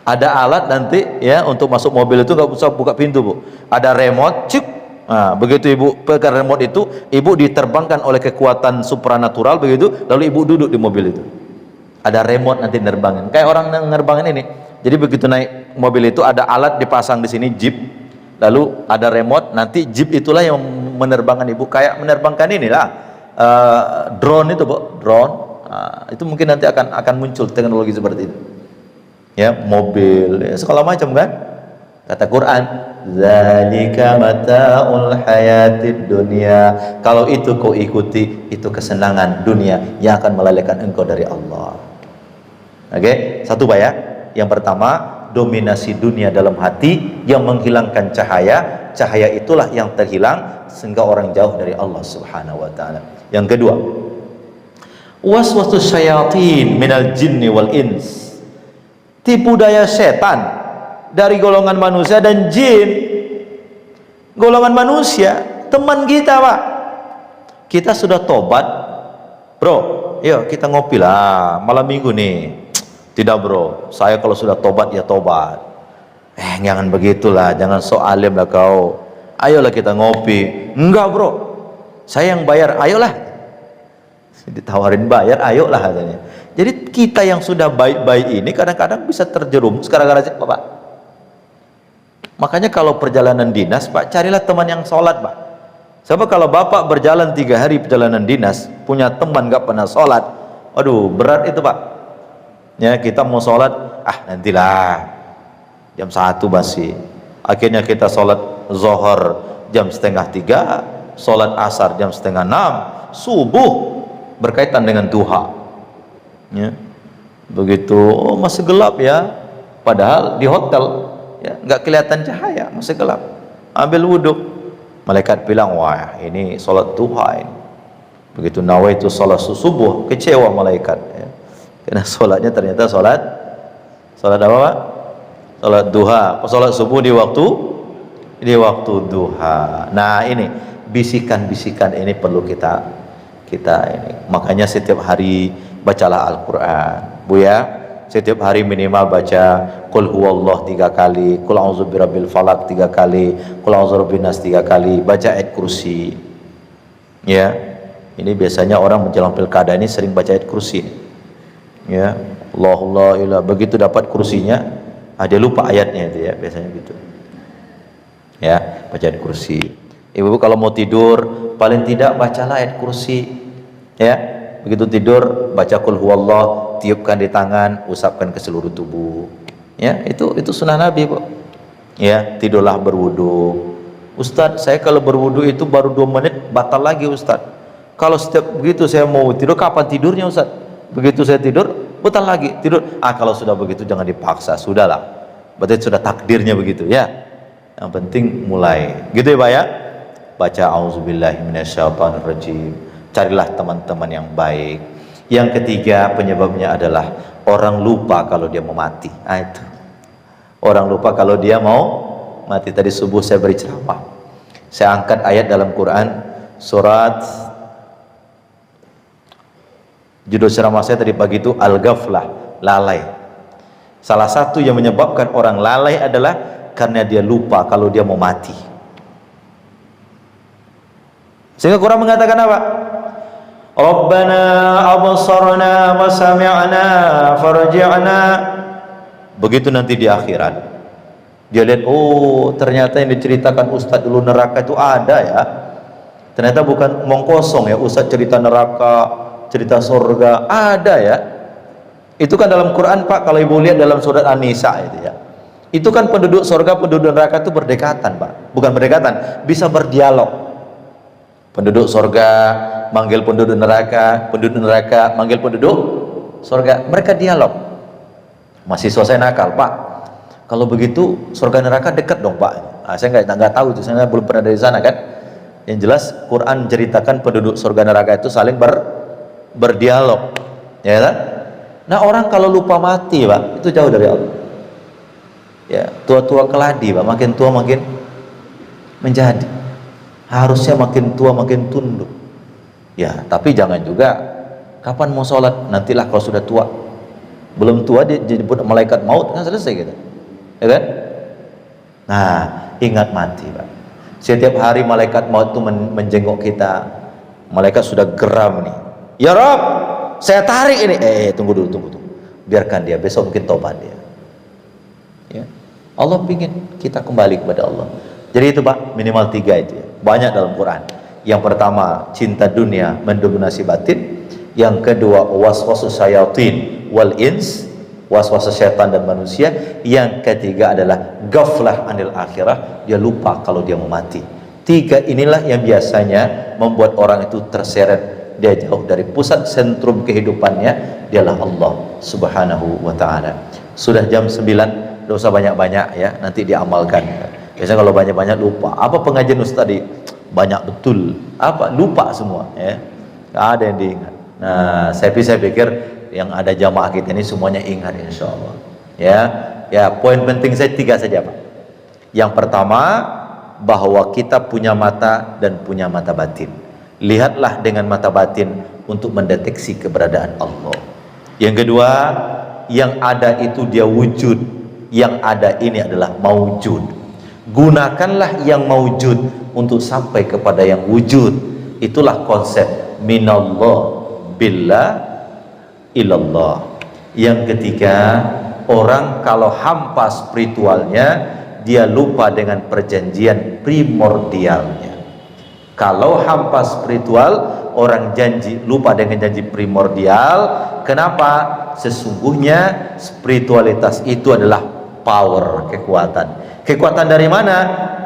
Ada alat nanti ya untuk masuk mobil itu nggak usah buka pintu, Bu. Ada remote, cuk. Nah, begitu Ibu pegang remote itu, Ibu diterbangkan oleh kekuatan supranatural begitu, lalu Ibu duduk di mobil itu. Ada remote nanti nerbangin. Kayak orang nerbangin ini. Jadi begitu naik mobil itu ada alat dipasang di sini, jeep. Lalu ada remote, nanti jeep itulah yang menerbangkan Ibu, kayak menerbangkan inilah drone itu, Bu, drone. Itu mungkin nanti akan muncul teknologi seperti itu. Ya, mobil, ya, segala macam kan. Kata Quran, zalika mata'ul hayatid dunya. Kalau itu kau ikuti, itu kesenangan dunia yang akan melalaikan engkau dari Allah. Oke, satu Pak ya. Yang pertama, dominasi dunia dalam hati yang menghilangkan cahaya. Cahaya itulah yang terhilang sehingga orang jauh dari Allah Subhanahu wa taala. Yang kedua, waswasus syayatin minal jinni wal ins. Tipu daya setan dari golongan manusia dan jin. Golongan manusia teman kita, Pak. Kita sudah tobat, bro. yuk kita ngopi lah malam minggu nih. Tidak bro, saya kalau sudah tobat ya tobat. Jangan begitulah, jangan so alim lah kau. Ayolah kita ngopi. Enggak bro, saya yang bayar, ayolah. Ditawarin bayar, ayolah katanya. Jadi kita yang sudah baik-baik ini kadang-kadang bisa terjerumus gara-gara siapa Pak? Makanya kalau perjalanan dinas Pak, carilah teman yang sholat Pak. Sebab kalau Bapak berjalan 3 hari perjalanan dinas, punya teman gak pernah sholat, aduh berat itu Pak. Ya kita mau sholat, nantilah jam 1 masih. Akhirnya kita sholat zuhur jam 2:30, sholat asar jam 5:30, subuh berkaitan dengan duha. Ya. Begitu, masih gelap ya. Padahal di hotel ya nggak kelihatan cahaya, masih gelap. Ambil wudhu. Malaikat bilang, wah ini sholat duha ini. Begitu nawaitu sholat subuh, kecewa malaikat ya. Karena sholatnya ternyata sholat apa Pak? Sholat duha, sholat subuh di waktu duha. Nah ini bisikan-bisikan ini perlu kita ini. Makanya setiap hari bacalah Al-Quran Bu ya. Setiap hari minimal baca Qul huwallah 3 kali, Qul a'udzu birabbil falaq 3 kali, Qul a'udzu birabbin nas 3 kali, baca ayat kursi. Ya. Ini biasanya orang menjelang pilkada ini sering baca ayat kursi. Ya. Allahullah ilah, begitu dapat kursinya, dia lupa ayatnya itu ya, biasanya gitu. Ya, baca ayat kursi. Ibu-ibu kalau mau tidur, paling tidak bacalah ayat kursi. Ya. Begitu tidur baca Qul huwallah, tiupkan di tangan, usapkan ke seluruh tubuh. Ya, itu sunnah Nabi, Bu. Ya, tidurlah berwudu. Ustadz, saya kalau berwudu itu baru 2 menit batal lagi, Ustadz. Kalau setiap begitu saya mau tidur, kapan tidurnya, Ustadz? Begitu saya tidur, batal lagi tidur. Kalau sudah begitu jangan dipaksa, sudahlah. Berarti sudah takdirnya begitu, ya. Yang penting mulai. Gitu ya, Pak ya. Baca auzubillahi minasyaitonirrajim. Carilah teman-teman yang baik. Yang ketiga penyebabnya adalah orang lupa kalau dia mau mati. Itu orang lupa kalau dia mau mati. Tadi subuh saya beri ceramah, saya angkat ayat dalam Quran surat, judul ceramah saya tadi pagi itu Al-Ghaflah, lalai. Salah satu yang menyebabkan orang lalai adalah karena dia lupa kalau dia mau mati. Sehingga Quran mengatakan apa? Rabbana absarna wa sami'na farji'na. Begitu nanti di akhirat dia lihat, oh ternyata yang diceritakan Ustadz dulu neraka itu ada ya. Ternyata bukan omong kosong ya, Ustadz cerita neraka, cerita surga ada ya. Itu kan dalam Quran Pak, kalau ibu lihat dalam surat An-Nisa itu ya. Itu kan penduduk surga, penduduk neraka itu berdekatan Pak. Bukan berdekatan, bisa berdialog. Penduduk surga manggil penduduk neraka manggil penduduk surga, mereka dialog. Mahasiswa saya nakal, Pak, kalau begitu surga neraka dekat dong Pak. Saya nggak tahu itu, saya belum pernah dari sana kan. Yang jelas Quran ceritakan penduduk surga neraka itu saling berdialog, ya kan? Nah orang kalau lupa mati Pak, itu jauh dari Allah. Ya, tua-tua keladi Pak, makin tua makin menjadi. Harusnya makin tua makin tunduk. Ya, tapi jangan juga kapan mau sholat, nantilah kalau sudah tua. Belum tua dijemput malaikat maut kan selesai gitu. Ya kan? Nah, ingat mati, Pak. Setiap hari malaikat maut itu menjenguk kita. Malaikat sudah geram nih. Ya Rob, saya tarik ini. Tunggu dulu. Biarkan dia, besok mungkin tobat dia. Ya. Allah ingin kita kembali kepada Allah. Jadi itu Pak, minimal 3 itu ya. Banyak dalam Quran. Yang pertama, cinta dunia mendominasi batin. Yang kedua, waswasus syayatin wal ins, waswas syaitan dan manusia. Yang ketiga adalah ghaflah anil akhirah, dia lupa kalau dia mau mati. 3 inilah yang biasanya membuat orang itu terseret, dia jauh dari pusat sentrum kehidupannya, dialah Allah Subhanahu wa ta'ala. Sudah jam 9, tidak usah banyak-banyak ya, nanti diamalkan. Biasanya kalau banyak-banyak lupa. Apa pengajian Ustaz tadi? Banyak betul. Apa? Lupa semua ya. Nggak ada yang diingat. Nah, saya pikir yang ada jamaah kita ini semuanya ingat insya Allah. Ya, poin penting saya 3 saja Pak. Yang pertama, bahwa kita punya mata dan punya mata batin. Lihatlah dengan mata batin untuk mendeteksi keberadaan Allah. Yang kedua, yang ada itu dia wujud, yang ada ini adalah maujud. Gunakanlah yang maujud untuk sampai kepada yang wujud. Itulah konsep minallah billah ilallah. Yang ketiga, orang kalau hampa spiritualnya, dia lupa dengan perjanjian primordialnya. Kalau hampa spiritual, orang lupa dengan janji primordial. Kenapa? Sesungguhnya spiritualitas itu adalah power, kekuatan. Kekuatan dari mana?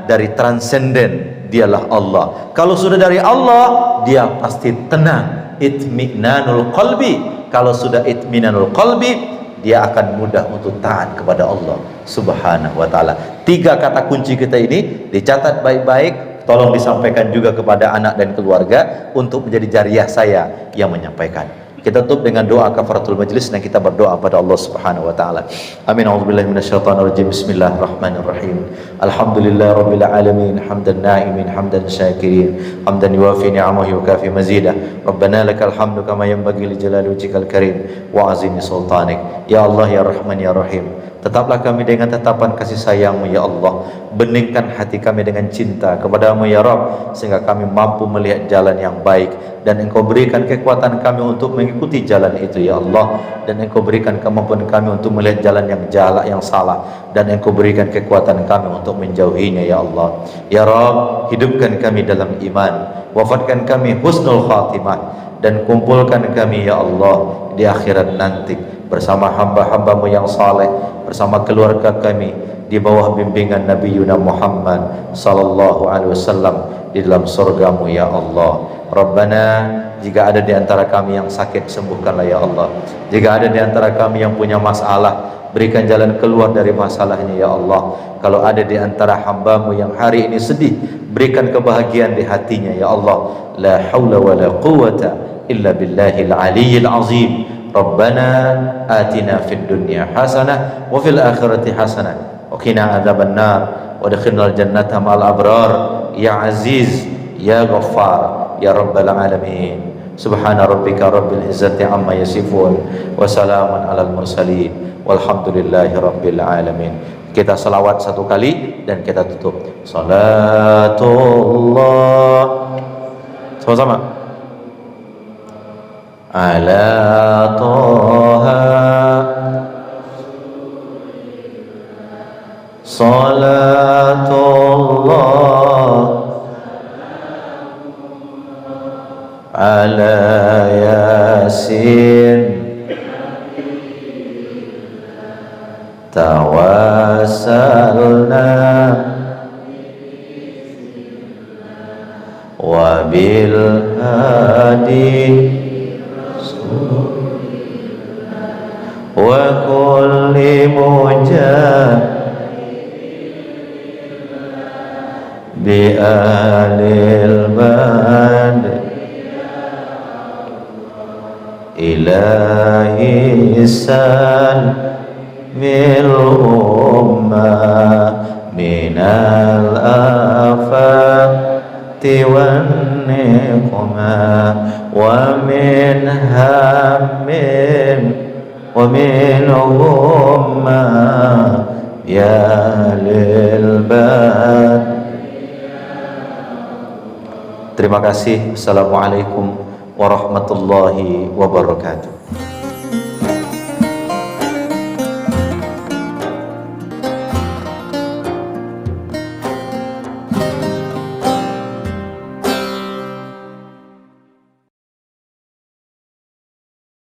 Dari transenden, dialah Allah. Kalau sudah dari Allah, dia pasti tenang. Itminanul qalbi. Kalau sudah itminanul qalbi, dia akan mudah untuk taat kepada Allah Subhanahu wa ta'ala. 3 kata kunci kita ini dicatat baik-baik, tolong disampaikan juga kepada anak dan keluarga untuk menjadi jariah saya yang menyampaikan. Kita tutup dengan doa kafaratul majlis dan kita berdoa pada Allah Subhanahu wa taala. Amin. A'udzubillahi minasyaitonir rajim. Bismillahirrahmanirrahim. Alhamdulillahirabbil alamin, hamdan na'imin, hamdan syakirin, hamdan yuwafi ni'amahu wa yukafi mazidah. Rabbana lakal hamdu kama yanbaghi li jalali wajhikal karim wa 'azimi sultanik. Ya Allah ya Rahman ya Rahim, tetaplah kami dengan tatapan kasih sayang-Mu ya Allah. Beningkan hati kami dengan cinta kepada-Mu ya Rabb, sehingga kami mampu melihat jalan yang baik, dan Engkau berikan kekuatan kami untuk mengikuti jalan itu ya Allah, dan Engkau berikan kemampuan kami untuk melihat jalan yang salah, dan Engkau berikan kekuatan kami untuk menjauhinya ya Allah. Ya Rabb, hidupkan kami dalam iman, wafatkan kami husnul khatimah, dan kumpulkan kami ya Allah di akhirat nanti bersama hamba-hamba-Mu yang saleh, bersama keluarga kami di bawah bimbingan Nabi Yuna Muhammad sallallahu alaihi wasallam di dalam surga-Mu ya Allah. Rabbana, jika ada di antara kami yang sakit, sembuhkanlah ya Allah. Jika ada di antara kami yang punya masalah, berikan jalan keluar dari masalahnya ya Allah. Kalau ada di antara hamba-Mu yang hari ini sedih, berikan kebahagiaan di hatinya ya Allah. La haula wa la quwata illa billahil aliyyil azim. Rabbana atina fid dunya hasanah wa fil akhirati hasanah wa qina adzabannar wa adkhilnal jannata ma'al abrar ya aziz ya ghaffar ya rabbal alamin. Subhana rabbika rabbil izzati amma yasifun wa salamun alal mursalin walhamdulillahi rabbil alamin. Kita salawat 1 kali dan kita tutup. Salatullah sama-sama ala toha salatullah ala yasin tawassalna wa bil hadi wa kulli bi alil bad ilahi sal mil umma minal afati wan niqma wa min hammin wa min ghumma ya lil bad. Terima kasih. Assalamualaikum warahmatullahi wabarakatuh.